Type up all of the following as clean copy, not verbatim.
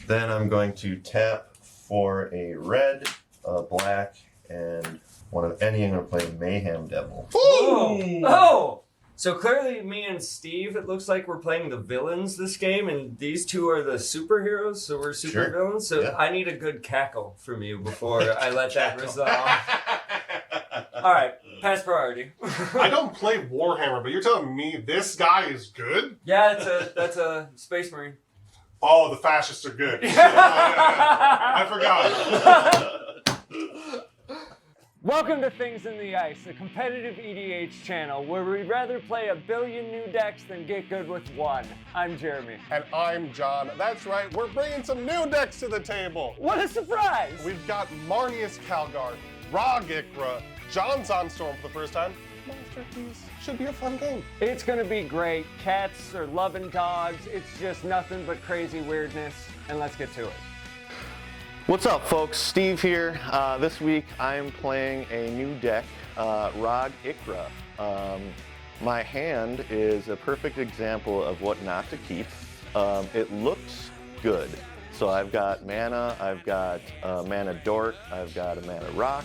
Then I'm going to tap for a red, a black, and one of any. I'm going to play Mayhem Devil. Ooh. Oh! So clearly me and Steve, it looks like we're playing the villains this game, and these two are the superheroes, so we're super villains. So I need a good cackle from you before I let that resolve. All right, pass priority. I don't play Warhammer, but you're telling me this guy is good? Yeah, that's a Space Marine. Oh, the fascists are good. I forgot. Welcome to Things in the Ice, a competitive EDH channel where we'd rather play a billion new decks than get good with one. I'm Jeremy. And I'm John. That's right, we're bringing some new decks to the table. What a surprise! We've got Marneus Calgar, ROG IKRA, John's on Storm for the first time. Master Keys. Should be a fun game. It's gonna be great. Cats are loving dogs. It's just nothing but crazy weirdness. And let's get to it. What's up, folks? Steve here. This week I'm playing a new deck, ROG IKRA. My hand is a perfect example of what not to keep. It looks good. So I've got mana, I've got a mana dork, I've got a mana rock,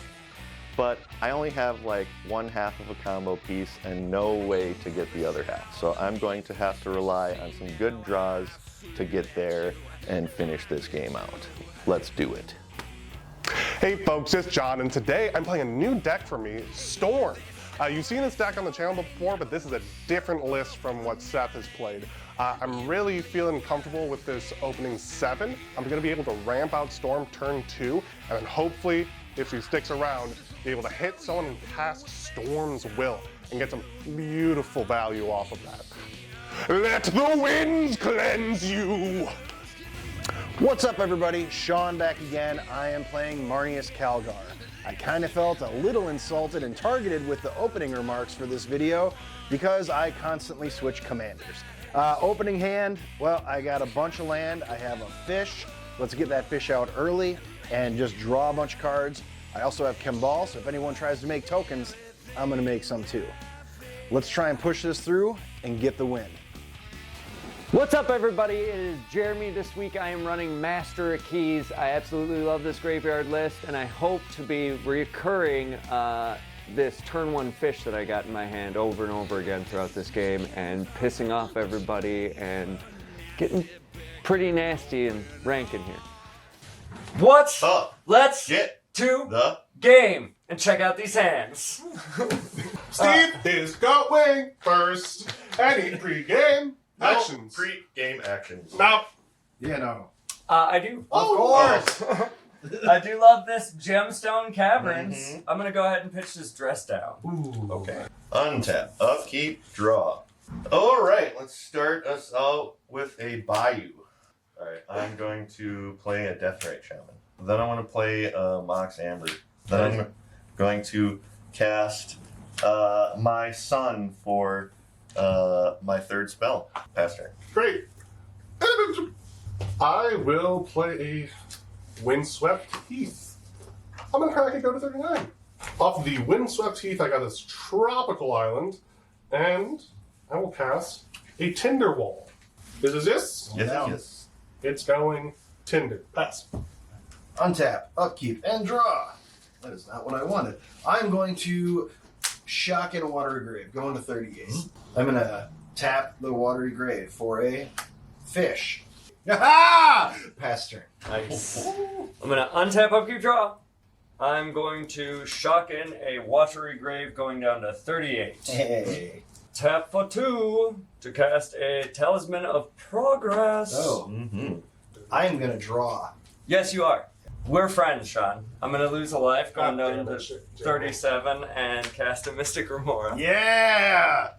but I only have like one half of a combo piece and no way to get the other half. So I'm going to have to rely on some good draws to get there and finish this game out. Let's do it. Hey folks, it's John, and today I'm playing a new deck for me, Storm. You've seen this deck on the channel before, but this is a different list from what Seth has played. I'm really feeling comfortable with this opening 7. I'm going to be able to ramp out Storm turn 2, and then hopefully, if she sticks around, be able to hit someone and cast Storm's Will, and get some beautiful value off of that. Let the winds cleanse you! What's up, everybody? Sean back again. I am playing Marneus Calgar. I kind of felt a little insulted and targeted with the opening remarks for this video because I constantly switch commanders. Opening hand, well, I got a bunch of land. I have a fish. Let's get that fish out early and just draw a bunch of cards. I also have Kembal, so if anyone tries to make tokens, I'm going to make some too. Let's try and push this through and get the win. What's up, everybody? It is Jeremy. This week I am running Master of Keys. I absolutely love this graveyard list, and I hope to be recurring this turn 1 fish that I got in my hand over and over again throughout this game and pissing off everybody and getting pretty nasty and ranking here. What's up? Let's get to the game and check out these hands. Steve is going first. Any pre-game actions. Pre-game actions. No. Yeah, no. I do. Of course. I do love this Gemstone Caverns. I'm going to go ahead and pitch this dress down. Ooh. Okay. Untap, upkeep, draw. All right, let's start us out with a Bayou. All right, I'm going to play a Deathrite Shaman. Then I want to play Mox Amber. Then I'm going to cast my Sun for my 3rd spell. Pass turn. Great. I will play a Windswept Heath. I'm going to crack and go to 39. Off the Windswept Heath, I got this Tropical Island, and I will cast a Tinder Wall. Is this? Yes. It's going Tinder. Pass. Untap, upkeep, and draw. That is not what I wanted. I'm going to shock in a Watery Grave, going to 38. I'm going to tap the Watery Grave for a fish. Aha! Pass turn. Nice. I'm going to untap, upkeep, draw. I'm going to shock in a Watery Grave going down to 38. Hey. Tap for 2 to cast a Talisman of Progress. Oh. I'm going to draw. Yes, you are. We're friends, Sean. I'm going to lose a life going down damn to it, shit, 37 and cast a Mystic Remora. Yeah!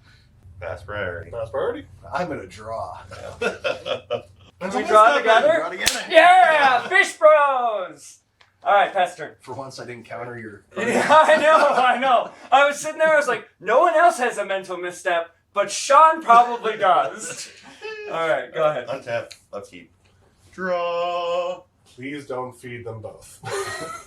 Pass priority. Pass priority. I'm going to draw. Can we draw together? Draw together. Yeah! Fish Bros! All right, pass turn. For once, I didn't counter your... Yeah, I know. I was sitting there, I was like, no one else has a mental misstep, but Sean probably does. All right, go ahead. Untap, upkeep, draw. Please don't feed them both.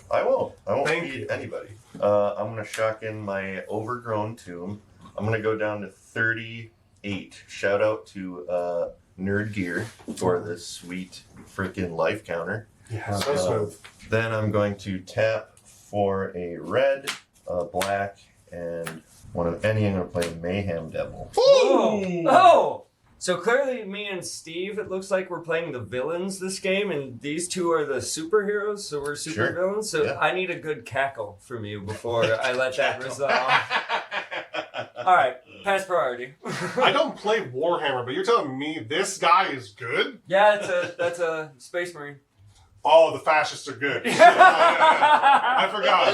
I won't. I won't Thank feed you. anybody. I'm going to shock in my Overgrown Tomb. I'm going to go down to 38. Shout out to nerd gear for this sweet freaking life counter. Yeah, so smooth. Then I'm going to tap for a red, a black, and one of any. I'm going to play Mayhem Devil. Oh! So clearly me and Steve, it looks like we're playing the villains this game, and these two are the superheroes, so we're super villains. So Yeah. I need a good cackle from you before I let that resolve. All right, pass priority. I don't play Warhammer, but you're telling me this guy is good? Yeah, that's a Space Marine. Oh, the fascists are good. Shit, I forgot.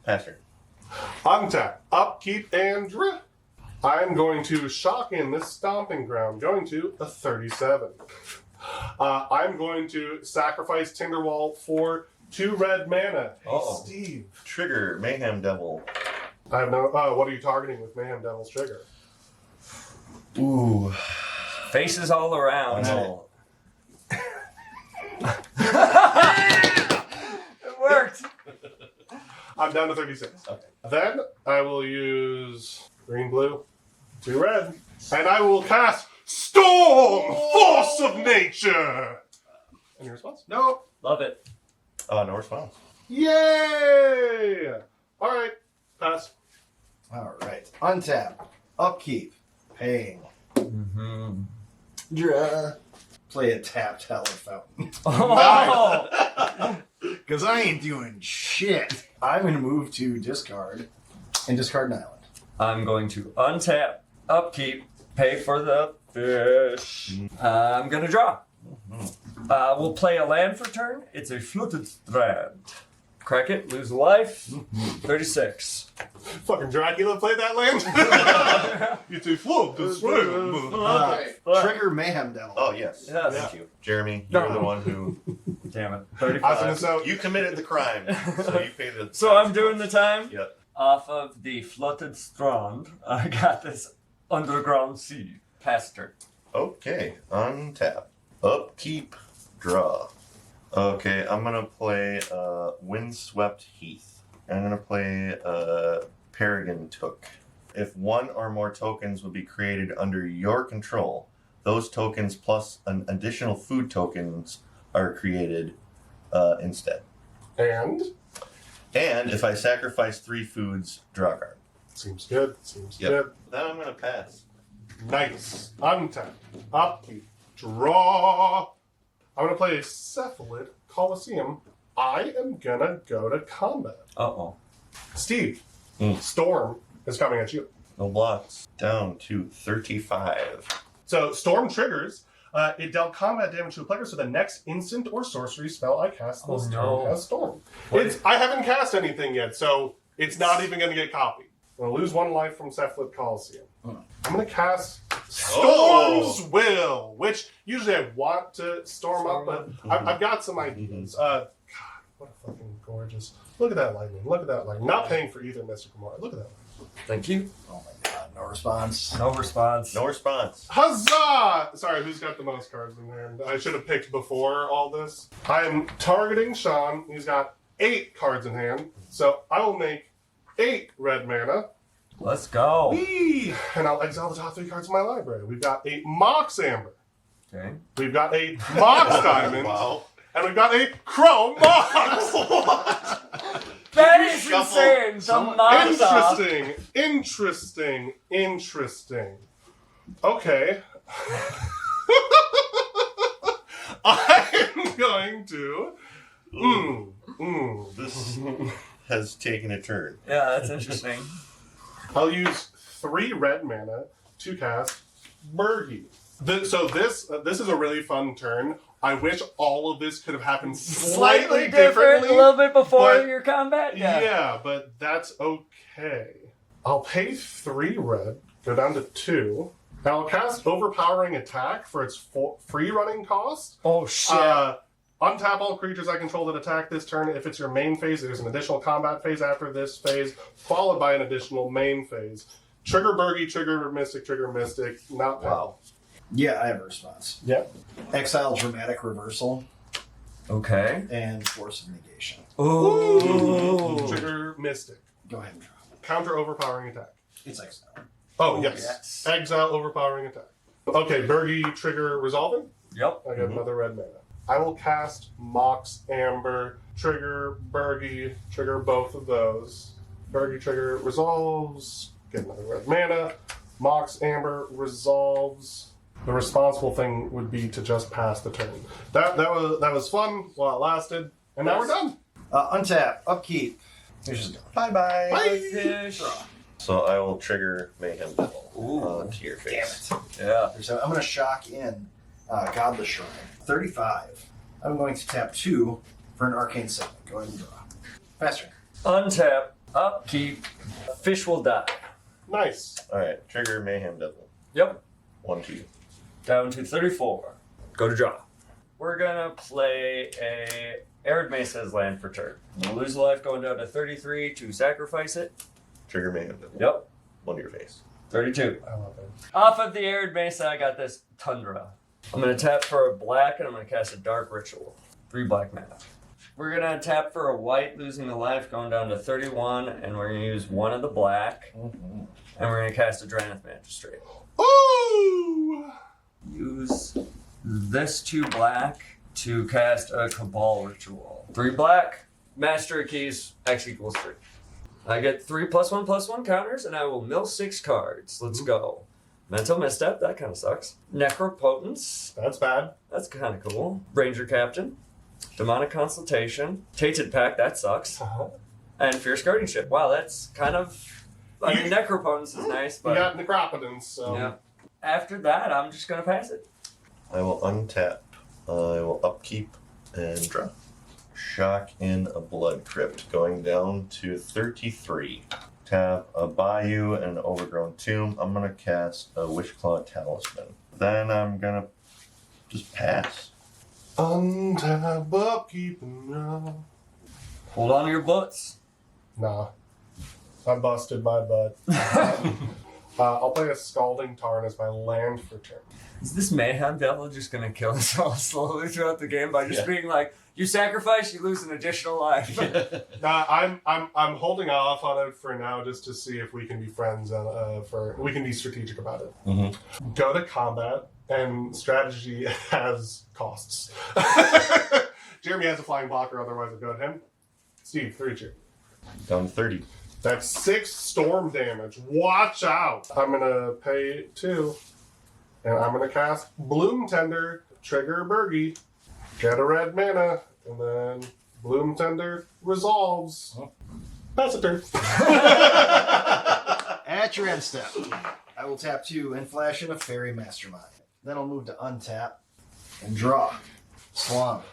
Pastor. Untap, upkeep, and draw. I'm going to shock in this stomping ground, going to a 37. I'm going to sacrifice Tinderwall for 2 red mana. Hey, Uh-oh. Steve. Trigger Mayhem Devil. I have no. What are you targeting with Mayhem Devil's trigger? Ooh. Faces all around. No. It worked. I'm down to 36. Okay. Then I will use green, blue, 2 red, and I will cast Storm, Force of Nature. Any response? No. Love it. No response. Yay! All right, pass. All right. Untap. Upkeep. Paying. Draw. Play a tapped Howler Fountain. Oh! Because I ain't doing shit. I'm going to move to discard and discard an island. I'm going to untap, upkeep, pay for the fish. I'm gonna draw. We'll play a land for turn. It's a Flooded Strand. Crack it, lose a life. 36. Fucking Dracula played that land? You two float this way. Trigger Mayhem Devil. Oh, yes. Yes. Thank you. Jeremy, you're the one who... Damn it. I was 35. gonna say, You committed the crime, so you pay the... So I'm doing the time. Yep. Off of the Flooded Strand, I got this Underground Sea. Pass turn. Okay, untap. Upkeep, draw. Okay, I'm gonna play Windswept Heath. I'm gonna play Peregrine Took. If one or more tokens would be created under your control, those tokens plus an additional food tokens are created instead. and? And if I sacrifice 3 foods, draw a card. Seems good. Seems Yep. good. Then I'm gonna pass. Nice. Untap. Upkeep. Draw. I'm gonna play a Cephalid Coliseum. I am gonna go to combat. Uh-oh. Steve, Mm. Storm is coming at you. No blocks. Down to 35. So Storm triggers. It dealt combat damage to a player, so the next instant or sorcery spell I cast this turn has Storm. I haven't cast anything yet, so it's not even going to get copied. I'm going to lose 1 life from Cephalid Coliseum. I'm going to cast Storm's Will, which usually I want to storm up, but I've got some ideas. God, what a fucking gorgeous... Look at that lightning. Look at that lightning. Not paying for either Mystic Gamora. Look at that lightning. Thank you. Oh my god, no response. No response. No response. Huzzah! Sorry, who's got the most cards in there? I should have picked before all this. I am targeting Sean. He's got 8 cards in hand. So I will make 8 red mana. Let's go. Whee! And I'll exile the top 3 cards of my library. We've got a Mox Amber. Okay. We've got a Mox Diamond. Wow. And we've got a Chrome Mox. That is shuffle insane. The someone- Mox off. Interesting. Okay. I'm going to... This has taken a turn. Yeah, that's interesting. I'll use 3 red mana to cast Burgie. This is a really fun turn. I wish all of this could have happened slightly differently. A little bit before but- your combat. Yeah, but that's okay. I'll pay 3 red, go down to 2. And I'll cast Overpowering Attack for its free running cost. Oh shit. Untap all creatures I control that attack this turn. If it's your main phase, there's an additional combat phase after this phase, followed by an additional main phase. Trigger Burgie, trigger Mystic, not pay. Wow. Yeah, I have a response. Yeah. Exile Dramatic Reversal Okay. and Force of Negation. Ooh. Trigger Mystic. Go ahead and draw. Counter Overpowering Attack. It's exile. Oh, yes. Exile overpowering attack. Okay, Bergie trigger resolving. Yep. I got another red mana. I will cast Mox Amber, trigger Bergie, trigger both of those. Bergie trigger resolves, get another red mana. Mox Amber resolves. The responsible thing would be to just pass the turn. That was fun while it lasted, and now we're done. Untap, upkeep. Fish is gone. Bye-bye. Bye. Fish. So I will trigger Mayhem Devil to your face. Damn it. Yeah. So I'm going to shock in Godless Shrine. 35. I'm going to tap 2 for an Arcane Signet. Go ahead and draw. Faster. Untap, upkeep, fish will die. Nice. All right, trigger Mayhem Devil. Yep. 1/2. Down to 34. Go to draw. We're gonna play a Arid Mesa as land for turn. We'll lose a life going down to 33 to sacrifice it. Trigger Mayhem Devil. Yep. 1 to your face. 32. I love it. Off of the Arid Mesa, I got this Tundra. I'm gonna tap for a black and I'm gonna cast a Dark Ritual. 3 black mana. We're gonna tap for a white, losing the life, going down to 31, and we're gonna use 1 of the black, and we're gonna cast a Drannith Magistrate. Ooh! Use this 2 black to cast a Cabal Ritual. 3 black, Master of Keys, X equals 3. I get 3 +1/+1 counters, and I will mill 6 cards. Let's go. Mental Misstep, that kind of sucks. Necropotence, That's bad. that's kind of cool. Ranger Captain, Demonic Consultation, Tainted Pact, that sucks. And Fierce Guardianship. Wow, that's kind of... I mean, Necropotence is nice, We but... got Necropotence, so... Yeah. After that, I'm just gonna pass it. I will untap. I will upkeep and draw. Shock in a Blood Crypt, going down to 33. Tap a Bayou and an Overgrown Tomb. I'm gonna cast a Wishclaw Talisman. Then I'm gonna just pass. Untap, upkeep, and draw. Hold on to your butts. Nah. I busted my butt. I'll play a Scalding Tarn as my land for turn. Is this Mayhem Devil just gonna kill us all slowly throughout the game by just being like, you sacrifice, you lose an additional life? I'm holding off on it for now just to see if we can be friends and we can be strategic about it. Go to combat, and strategy has costs. Jeremy has a flying blocker, otherwise I'd go to him. Steve, 32. Down to 30. That's 6 storm damage. Watch out! I'm gonna pay 2, and I'm gonna cast Bloom Tender, trigger Bergie, get a red mana, and then Bloom Tender resolves. Pass a turn. At your end step, I will tap 2 and flash in a Fairy Mastermind. Then I'll move to untap and draw. Swamp.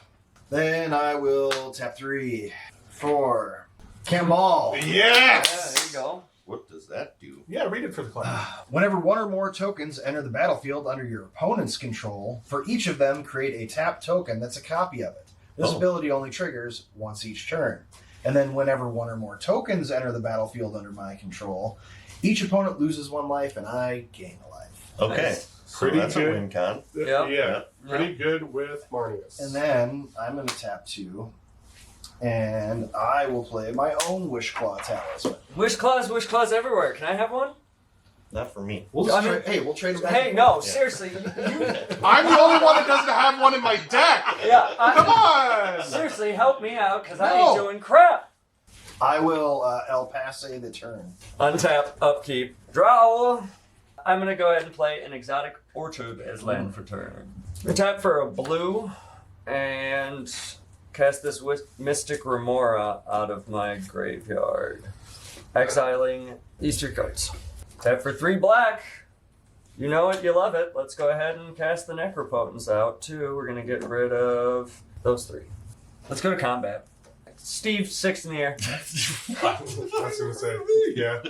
Then I will tap 3, 4, Camball. Yes! Yeah, there you go. What does that do? Yeah, read it for the class. Whenever 1 or more tokens enter the battlefield under your opponent's control, for each of them create a tap token that's a copy of it. This ability only triggers once each turn. And then whenever 1 or more tokens enter the battlefield under my control, each opponent loses 1 life and I gain a life. Okay. Nice. So Pretty that's good. a win con. Yeah, pretty good with Marneus. And then I'm going to tap 2, and I will play my own Wishclaw Talisman. Wish claws everywhere. Can I have one? Not for me. We'll I just mean- we'll trade them back. Hey, and no, forth. seriously. I'm the only one that doesn't have one in my deck! Yeah, Come on! seriously, help me out, because I No. ain't doing crap. I will El Passe the turn. Untap, upkeep, draw. I'm going to go ahead and play an Exotic Orchard as land for turn. I tap for a blue and cast this Mystic Remora out of my graveyard. Exiling these 3 cards. Tap for 3 black. You know it, you love it. Let's go ahead and cast the Necropotence out too. We're going to get rid of those 3. Let's go to combat. Steve, 6 in the air. I was going to say, yeah.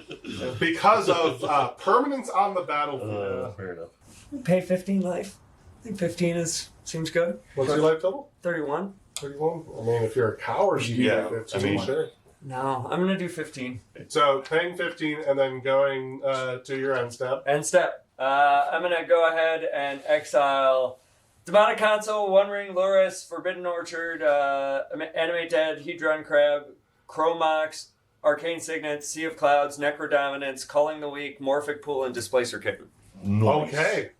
Because of permanence on the battlefield. Fair enough. Pay 15 life. I think 15 seems good. What's your life total? 31. 31? I mean, if you're a coward, you Yeah, get 15, I mean- sure. No, I'm gonna do 15. So, paying 15 and then going to your end step. End step. I'm gonna go ahead and exile Demonic Console, One Ring, Loris, Forbidden Orchard, Animate Dead, Hedron Crab, Chromox, Arcane Signet, Sea of Clouds, Necrodominance, Culling the Weak, Morphic Pool, and Displacer Kitten. Nice. Okay.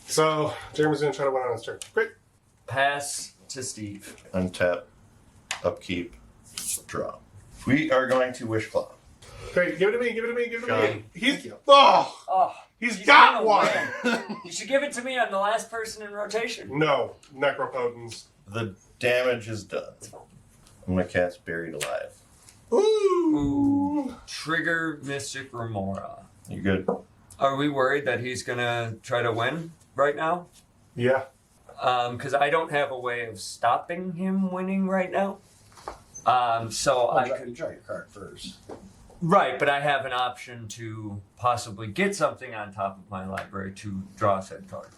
So Jeremy's gonna try to win on his turn. Great. Pass to Steve. Untap, upkeep, draw. We are going to Wish Claw. Great. Give it to me. Give it to me. Give it to me. Thank He's oh. He's got one. You should give it to me. I'm the last person in rotation. No, Necropotence. The damage is done. I'm gonna cast Buried Alive. Ooh. Trigger Mystic Remora. You good? Are we worried that he's gonna try to win right now? Yeah. Because I don't have a way of stopping him winning right now. So I could draw your card first. Right, but I have an option to possibly get something on top of my library to draw said card.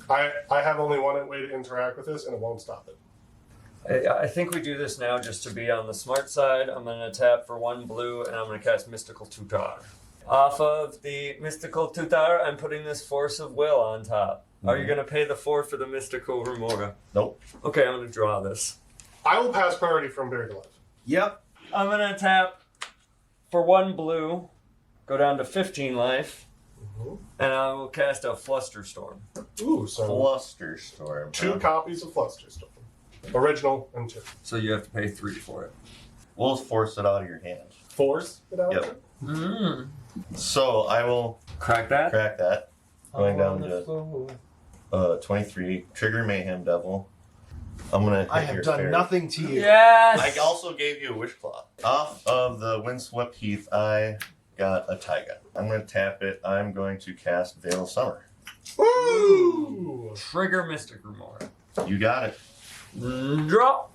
I have only one way to interact with this, and it won't stop it. I think we do this now just to be on the smart side. I'm going to tap for 1 blue, and I'm going to cast Mystical Tutor. Off of the Mystical Tutor, I'm putting this Force of Will on top. Are you going to pay the 4 for the Mystical Remora? Nope. Okay, I'm going to draw this. I will pass priority from Buried Alive. Yep. I'm going to tap for 1 blue, go down to 15 life, and I will cast a Flusterstorm. Ooh, so Flusterstorm. 2 copies of Flusterstorm. Original and 2. So you have to pay 3 for it. We'll force it out of your hand. Force it out. Yep. So I will Crack that? crack that. Going down to 23. Trigger Mayhem Devil. I'm gonna hit I have your done fairy. nothing to you. Yes! I also gave you a Wish Claw. Off of the Windswept Heath, I got a Taiga. I'm gonna tap it. I'm going to cast Veil of Summer. Ooh. Trigger Mystic Remora. You got it. Draw.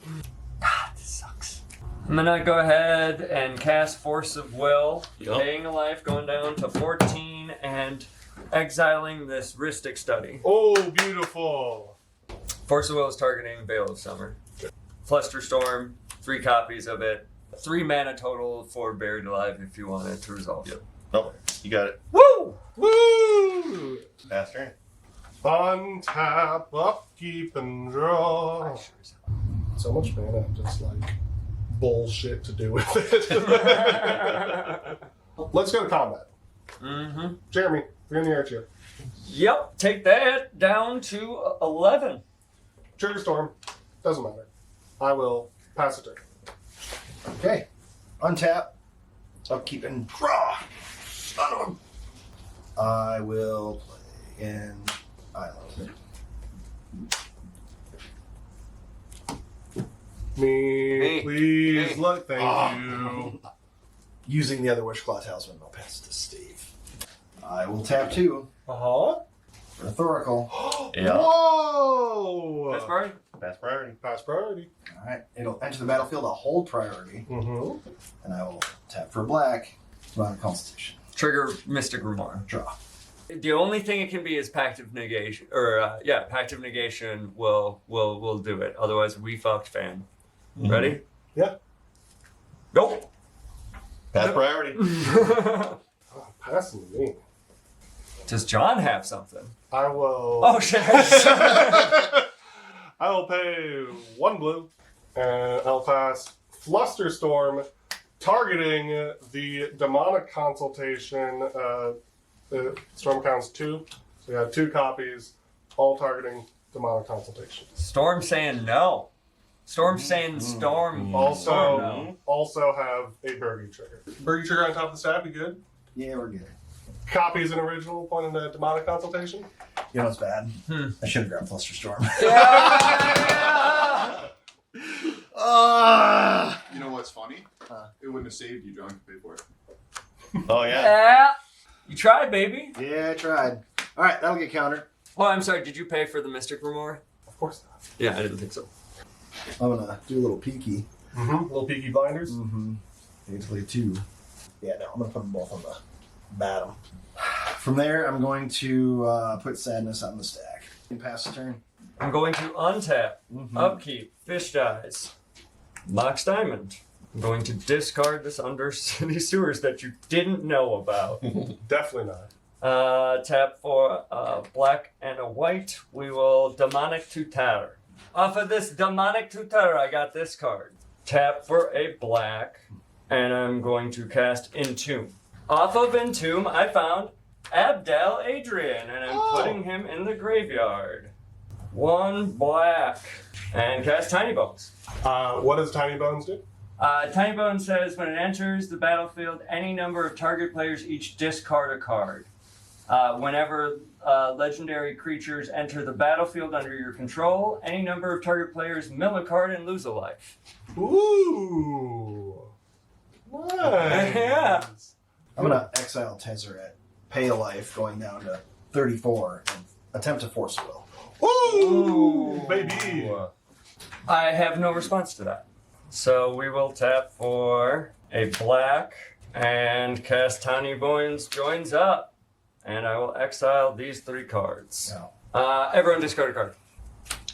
Ah, this sucks. I'm gonna go ahead and cast Force of Will, Yup. paying a life, going down to 14, and exiling this Rhystic Study. Oh, beautiful. Force of Will is targeting Veil of Summer. Flusterstorm, 3 copies of it. 3 mana total for Buried Alive if you want it to resolve. Yep. Oh, you got it. Woo! Woo! Pass turn. Untap, upkeep, and draw. So much mana, just like bullshit to do with it. Let's go to combat. Jeremy, you're in the air chair. Yep, take that down to 11. Trigger Storm, doesn't matter. I will pass it to you. Okay. Untap. Upkeep and draw. Son of a... I will play in Island. Me, please, Hey. look, thank you. Using the other Wish Claw Talisman, I'll pass it to Steve. I will tap 2 Uh-huh. for Thoracle. Yeah. Whoa! That's right. Pass priority. Pass priority. Alright, it'll enter the battlefield a hold priority, Mm-hmm. and I will tap for black, Divine Constitution. Trigger Mystic Remora. Draw. The only thing it can be is Pactive Negation, or Pactive Negation will do it. Otherwise, we fucked, fam. Ready? Yeah. Nope. Pass priority. Oh, passing to me. Does John have something? I will. Oh shit! I will pay 1 blue, and I'll pass Flusterstorm, targeting the demonic consultation. The storm counts 2, so you have 2 copies, all targeting demonic consultation. Storm saying no. Storm saying storm. Also, Storm no. also have a Burgie trigger. Burgie trigger on top of the staff, you good? Yeah, we're good. Copies an original pointing to demonic consultation. You know what's bad? I should have grabbed Flusterstorm. You know what's funny? It wouldn't have saved you. John could pay for it. Oh yeah. Yeah. You tried, baby. Yeah, I tried. Alright, that'll get countered. Oh, I'm sorry. Did you pay for the Mystic Remora? Of course not. Yeah, I didn't think so. I'm gonna do a little peeky. Little peaky blinders. It's like 2. Yeah, no, I'm gonna put them both on the bottom. From there, I'm going to put Sadness on the stack. And pass the turn. I'm going to untap, upkeep, Fish Dies, Mox Diamond. I'm going to discard this Undercity Sewers that you didn't know about. Definitely not. Tap for a black and a white. We will Demonic Tutor. Off of this Demonic Tutor, I got this card. Tap for a black and I'm going to cast Entomb. Off of Entomb, I found Abdel Adrian, and I'm putting him in the graveyard. 1 black, and cast Tiny Bones. What does Tiny Bones do? Tiny Bones says when it enters the battlefield, any number of target players each discard a card. Whenever legendary creatures enter the battlefield under your control, any number of target players mill a card and lose a life. Ooh. Nice. Yeah. I'm gonna exile Tezzeret, pay a life, going down to 34, and attempt to force will. Ooh, baby. I have no response to that. So we will tap for a black and cast Tiny Bones joins up. And I will exile these 3 cards. Everyone discard a card.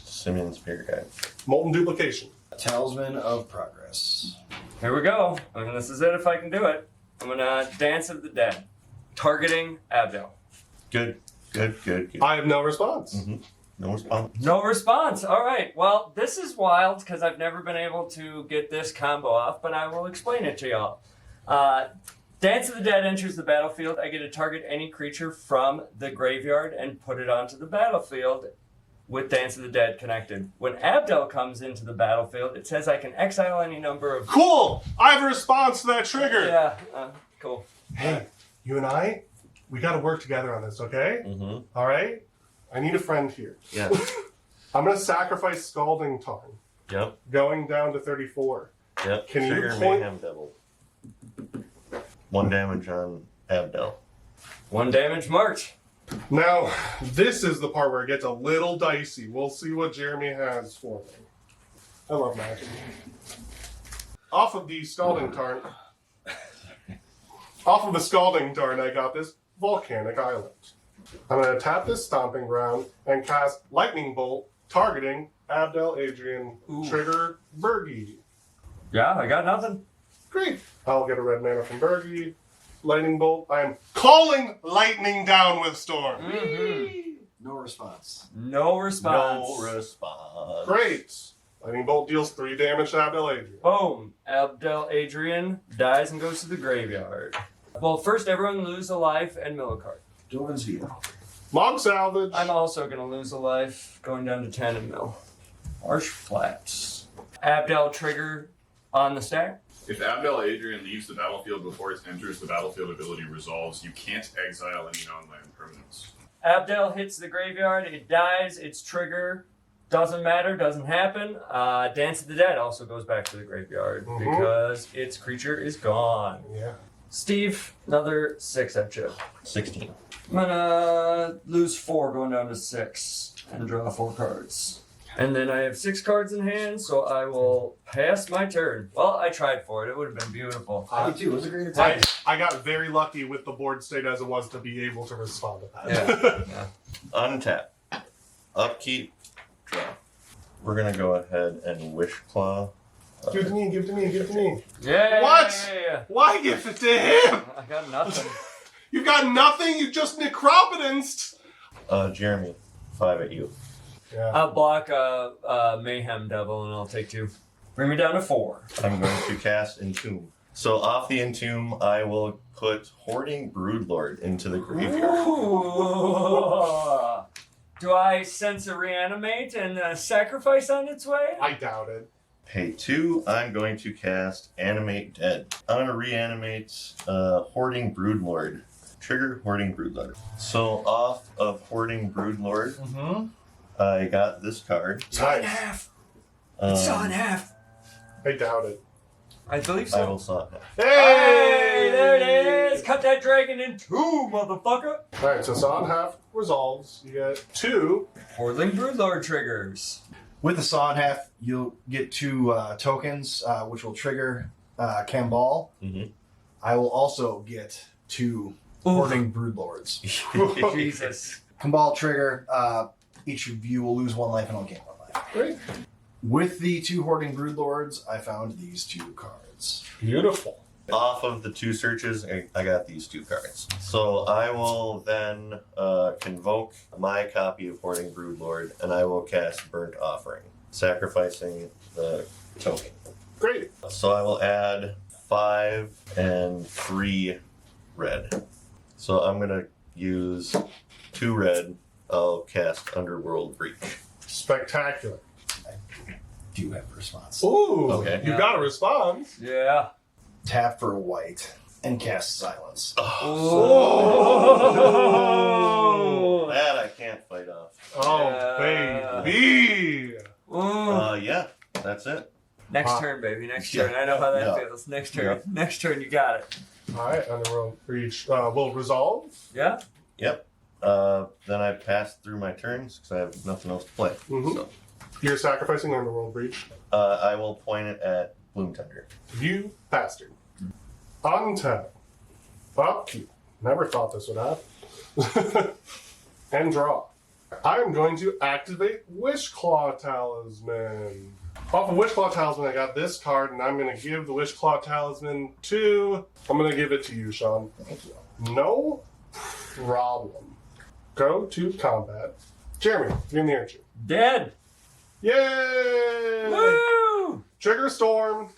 Simeon Spear Guide. Molten Duplication. Talisman of Progress. Here we go. I mean, this is it if I can do it. I'm gonna Dance of the Dead. Targeting Abdel. Good. I have no response. No response. No response. All right. Well, this is wild because I've never been able to get this combo off, but I will explain it to y'all. Dance of the Dead enters the battlefield. I get to target any creature from the graveyard and put it onto the battlefield with Dance of the Dead connected. When Abdel comes into the battlefield, it says I can exile any number of... Cool! I have a response to that trigger. Yeah, cool. Hey, you and I, we gotta work together on this, okay? All right? I need a friend here. Yeah. I'm gonna sacrifice Scalding Tarn, Yep. going down to 34. Yep. Can you Trigger point- Mayhem Devil. 1 damage on Abdel. 1 damage marked. Now, this is the part where it gets a little dicey. We'll see what Jeremy has for me. I love magic. Off of the Scalding Tarn, I got this Volcanic Island. I'm going to tap this Stomping Ground and cast Lightning Bolt, targeting Abdel Adrian. Trigger Bergie. Yeah, I got nothing. Great. I'll get a red mana from Bergie. Lightning Bolt. I am calling lightning down with Storm. No response. No response. No response. Great. Lightning Bolt deals 3 damage to Abdel Adrian. Boom. Abdel Adrian dies and goes to the graveyard. Well, first everyone lose a life and mill a card. Dovin's Veto. Log Salvage. I'm also going to lose a life, going down to 10 and mill. Harsh Flats. Abdel trigger on the stack. If Abdel Adrian leaves the battlefield before it enters the battlefield ability resolves, you can't exile any non-land permanents. Abdel hits the graveyard, it dies, its trigger doesn't matter, doesn't happen. Dance of the Dead also goes back to the graveyard because its creature is gone. Yeah. Steve, another 6 at you. 16. I'm gonna lose 4 going down to 6 and draw 4 cards. And then I have 6 cards in hand, so I will pass my turn. Well, I tried for it. It would have been beautiful. Me too. It was a great attack. I got very lucky with the board state as it was to be able to respond to that. Yeah. Untap. Upkeep. Draw. We're going to go ahead and Wish Claw. Give it to me, give it to me, give it to me. Yeah. What? Why give it to him? I got nothing. You got nothing? You just necropotenced. Jeremy, 5 at you. Yeah. I'll block Mayhem Devil and I'll take 2. Bring me down to 4. I'm going to cast Entomb. So off the Entomb, I will put Hoarding Broodlord into the graveyard. Ooh. Do I sense a reanimate and sacrifice on its way? I doubt it. Pay 2, I'm going to cast Animate Dead. I'm going to reanimate Hoarding Broodlord. Trigger Hoarding Broodlord. So off of Hoarding Broodlord, I got this card. Saw in half. Saw in half. I doubt it. I believe I so. will saw it. Hey, there it is. Cut that dragon in 2, motherfucker. Alright, so Saw in Half resolves. You get 2. Hoarding Broodlord triggers. With the Saw in Half, you'll get 2 tokens, which will trigger Cambal. I will also get 2 Hoarding Broodlords. Jesus. Cambal trigger, each of you will lose 1 life and I'll gain 1 life. Great. With the 2 Hoarding Broodlords, I found these 2 cards. Beautiful. Off of the 2 searches, I got these 2 cards. So I will then convoke my copy of Hoarding Broodlord, and I will cast Burnt Offering, sacrificing the token. Great. So I will add 5 and 3 red. So I'm gonna use 2 red. I'll cast Underworld Breach. Spectacular. Do have a response. Ooh, Okay. you got a response. Yeah. Tap for a white and cast silence. Oh. That I can't fight off. Oh, baby. Yeah, that's it. Next turn, baby. Next turn. I know how that Yeah. feels. Next turn. Yeah. Next turn, you got it. All right, Underworld Breach will resolve. Yeah. Yep. Then I pass through my turns because I have nothing else to play. Mhm. So You're sacrificing Underworld Breach. I will point it at Bloom Tender. You bastard. Untap. Upkeep. Never thought this would happen. And draw. I am going to activate Wishclaw Talisman. Off of Wishclaw Talisman, I got this card, and I'm going to give the Wishclaw Talisman to... I'm going to give it to you, Sean. Thank you. No problem. Go to combat. Jeremy, you're in the airship. Dead. Yay! Woo! Trigger Storm.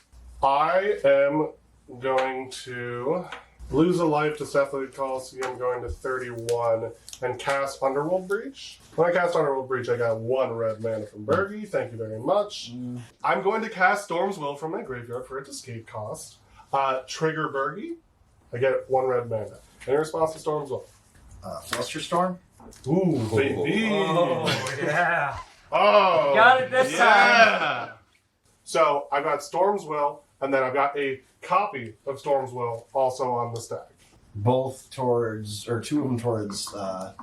I am going to lose a life to Cephalid Coliseum. I'm going to 31 and cast Underworld Breach. When I cast Underworld Breach, I got 1 red mana from Bergie. Thank you very much. I'm going to cast Storm's Will from my graveyard for its escape cost. Trigger Bergie. I get 1 red mana. In response to Storm's Will. Flusterstorm. Ooh, baby. Oh, yeah. Oh, Got it this time. So I've got Storm's Will, and then I've got a copy of Storm's Will also on the stack. Both towards, or 2 of them towards the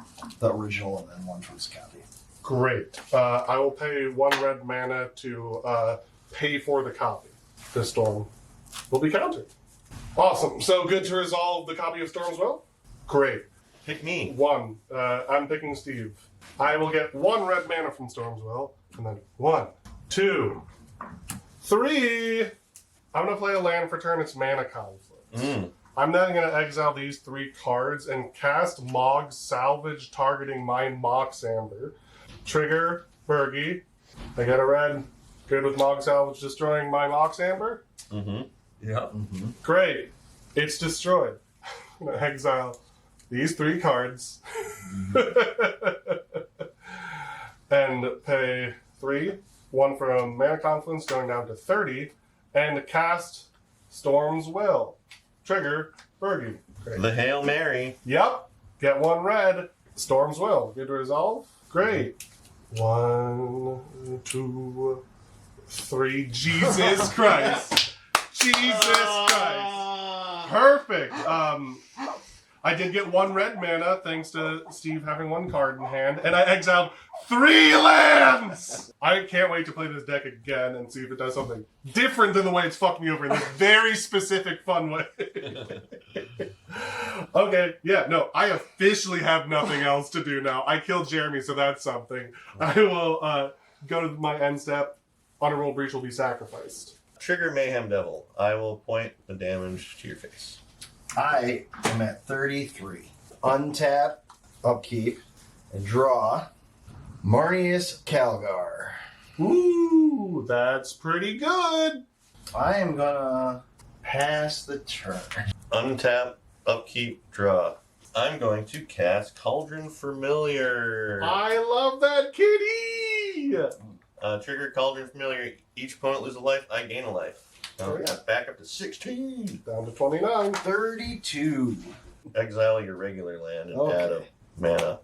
original, and then 1 towards the copy. Great. I will pay 1 red mana to pay for the copy. The Storm will be countered. Awesome. So good to resolve the copy of Storm's Will? Great. Pick me. 1. I'm picking Steve. I will get 1 red mana from Storm's Will, and then 1, 2, 3. I'm going to play a land for turn. It's Mana Conflict. I'm then going to exile these 3 cards and cast Mog's Salvage targeting my Mox Amber. Trigger Bergie. I get a red. Good with Mog's Salvage destroying my Mox Amber. Yeah. Great. It's destroyed. I'm going to exile these 3 cards. And pay 3. 1 from Mana Confluence going down to 30. And cast Storm's Will. Trigger Bergie. Great. The Hail Mary. Yep. Get 1 red. Storm's Will. Good resolve. Great. 1, 2, 3. Jesus Christ. Jesus Christ. Perfect. I did get 1 red mana thanks to Steve having 1 card in hand, and I exiled 3 lands! I can't wait to play this deck again and see if it does something different than the way it's fucked me over in this very specific fun way. Okay, yeah, no, I officially have nothing else to do now. I killed Jeremy, so that's something. I will go to my end step. Underworld Breach will be sacrificed. Trigger Mayhem Devil. I will point the damage to your face. I am at 33. Untap, upkeep, and draw Marneus Calgar. Ooh, that's pretty good. I am gonna pass the turn. Untap, upkeep, draw. I'm going to cast Cauldron Familiar. I love that kitty. Trigger Cauldron Familiar. Each opponent loses a life, I gain a life. Oh, yeah. Back up to 16. Down to 29. 32. Exile your regular land and Okay. add a mana.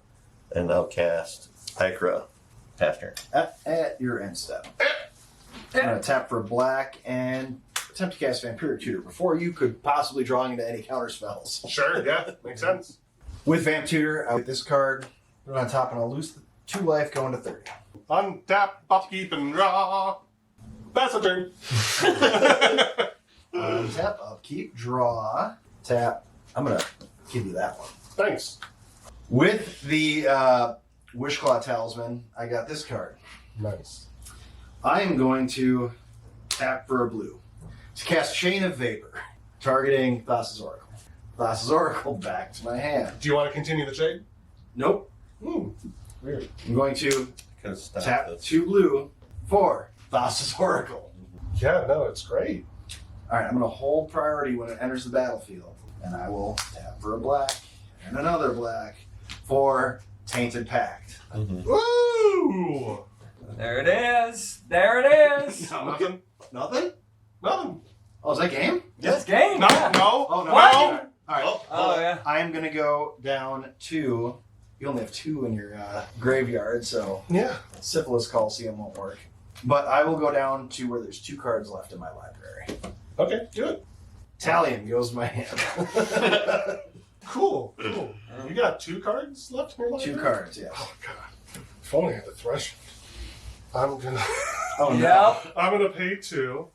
And I'll cast IKRA. Pass turn. At your end step. I'm gonna tap for black and attempt to cast Vampiric Tutor before you could possibly draw into any counter spells. Sure, yeah, makes sense. With Vamp Tutor, I'll get this card, put it on top, and I'll lose 2 life going to 30. Untap, upkeep, and draw. Pass the turn. Tap, upkeep, draw, tap. I'm gonna give you that one. Thanks. With the Wishclaw Talisman, I got this card. Nice. I am going to tap for a blue to cast Chain of Vapor, targeting Thassa's Oracle. Thassa's Oracle back to my hand. Do you want to continue the shade? Nope. Weird. I'm going to Could've stopped tap this. 2 blue for Thassa's Oracle. Yeah, no, it's great. All right, I'm gonna hold priority when it enters the battlefield, and I will tap for a black and another black for Tainted Pact. Woo! There it is. There it is. Nothing. Nothing? Nothing. Oh, is that game? It's game. No, yeah. no. Oh, no. What? All right. Oh, yeah. I am gonna go down 2. You only have 2 in your graveyard, so Yeah. Syphilis Coliseum won't work. But I will go down to where there's 2 cards left in my library. Okay, good. Talion goes my hand. Cool. You got 2 cards left in your library? 2 cards, yes. Oh, God. If only I had the threshold. I'm gonna... Oh, no. Yeah. I'm gonna pay 2.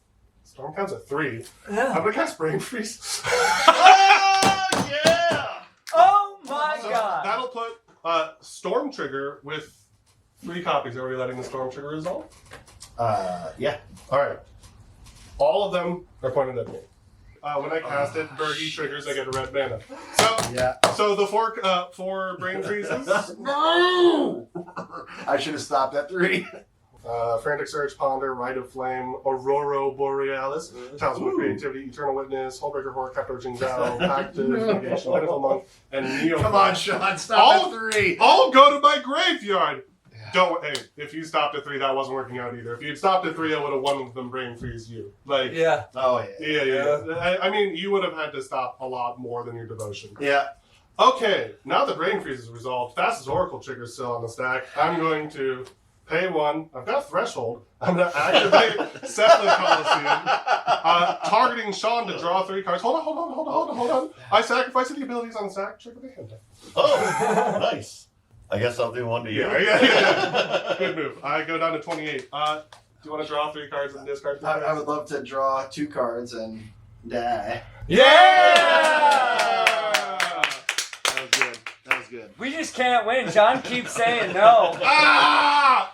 Storm counts at 3. I'm Yeah. gonna cast Brain Freeze. Oh, yeah! Oh my So god. that'll put Storm Trigger with 3 copies. Are we letting the Storm Trigger resolve? Yeah. Alright. All of them are pointed at me. When I cast it, Bergie triggers, I get a red mana. Yeah. So the 4 Brain Freezes. No! I should have stopped at 3. Frantic Surge, Ponder, Rite of Flame, Aurora Borealis, Talisman of Creativity, Eternal Witness, Hullbreaker Horde, Captor Jingzhou, Active, Negation, Pitiful Monk, and Neo. Come on, Sean, stop at 3. All go to my graveyard! Don't, hey, if you stopped at 3, that wasn't working out either. If you'd stopped at 3, I would have one of them Brain Freeze you. Like, Yeah. Oh, yeah. yeah. I mean, you would have had to stop a lot more than your devotion. Yeah. Okay, now that Brain Freeze is resolved, Fastest Oracle trigger's still on the stack. I'm going to pay 1. I've got Threshold. I'm going to activate Cephalid Coliseum, targeting Sean to draw 3 cards. Hold on. I sacrifice the abilities on the stack. Trigger the hand. Oh, nice. I guess I'll do one to you. Yeah. Good move. I go down to 28. Do you want to draw 3 cards and discard 3 cards? I would love to draw 2 cards and die. Yeah! That was good. We just can't win. John keeps saying no.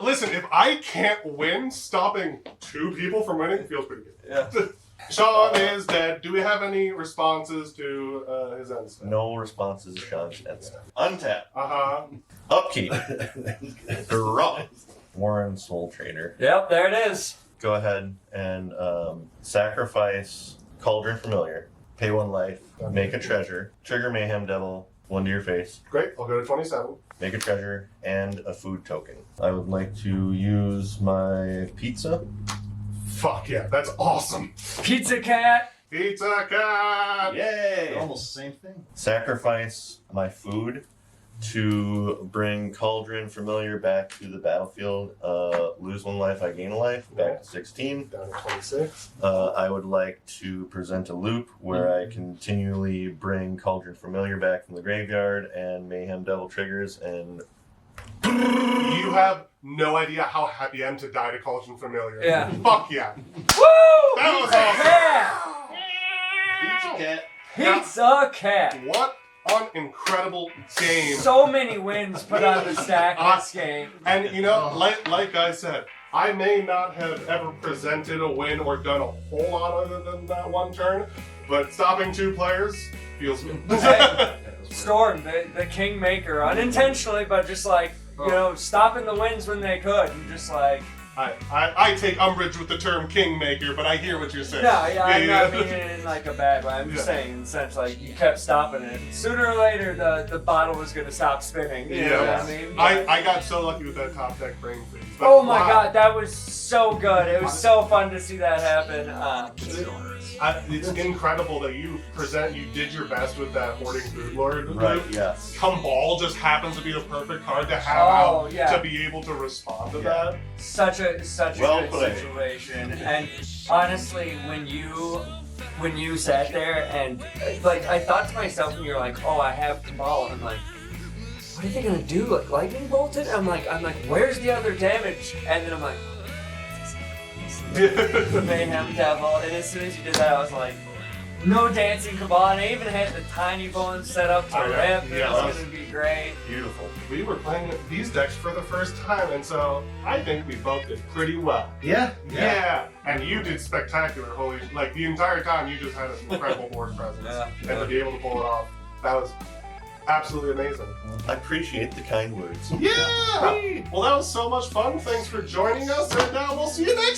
Listen, if I can't win, stopping 2 people from winning feels pretty good. Yeah. Sean is dead. Do we have any responses to his end step? No responses to Sean's end step. Untap. Upkeep. Draw. Warren Soul Trader. Yep, there it is. Go ahead and sacrifice Cauldron Familiar. Pay 1 life. Make a treasure. Trigger Mayhem Devil. 1 to your face. Great. I'll go to 27. Make a treasure and a food token. I would like to use my pizza. Fuck yeah, that's awesome. Pizza Cat. Pizza Cat! Yay! Almost the same thing. Sacrifice my food to bring Cauldron Familiar back to the battlefield. Lose 1 life, I gain a life. Back to 16. Down to 26. I would like to present a loop where I continually bring Cauldron Familiar back from the graveyard and Mayhem Devil triggers and... You have no idea how happy I am to die to Cauldron Familiar. Yeah. Fuck yeah. Woo! That was Pizza awesome. Cat. Pizza Cat. Pizza Cat. What an incredible game. So many wins put on the stack this game. And you know, like I said, I may not have ever presented a win or done a whole lot other than that 1 turn, but stopping 2 players feels good. Hey, Storm, the Kingmaker, unintentionally, but just like, you know, stopping the wins when they could. And just like... I take umbrage with the term Kingmaker, but I hear what you're saying. No, I'm not meaning it in like a bad way. I'm just saying in the sense like you kept stopping it. Sooner or later, the bottle was going to stop spinning. You know what I mean? I got so lucky with that top deck Brain Freeze. But Oh my god, that was so good. It was so fun to see that happen. It's incredible that you did your best with that Hoarding Food Lord. Right, yes. Cabal just happens to be the perfect card to have out to be able to respond to that. Such a Well good played. situation. And honestly, when you sat there and like I thought to myself when you're like, oh, I have Cabal, I'm like, what are they gonna do? Like lightning bolted? I'm like, where's the other damage? And then I'm like, Mayhem Devil. And as soon as you did that, I was like, no dancing Cabal. And I even had the tiny bones set up to rip. It was gonna be great. Beautiful. We were playing these decks for the first time, and so I think we both did pretty well. Yeah. And you did spectacular. Holy, like the entire time, you just had an incredible board presence, and to be able to pull it off, that was absolutely amazing. I appreciate the kind words. Yeah. Well, that was so much fun. Thanks for joining us, and we'll see you next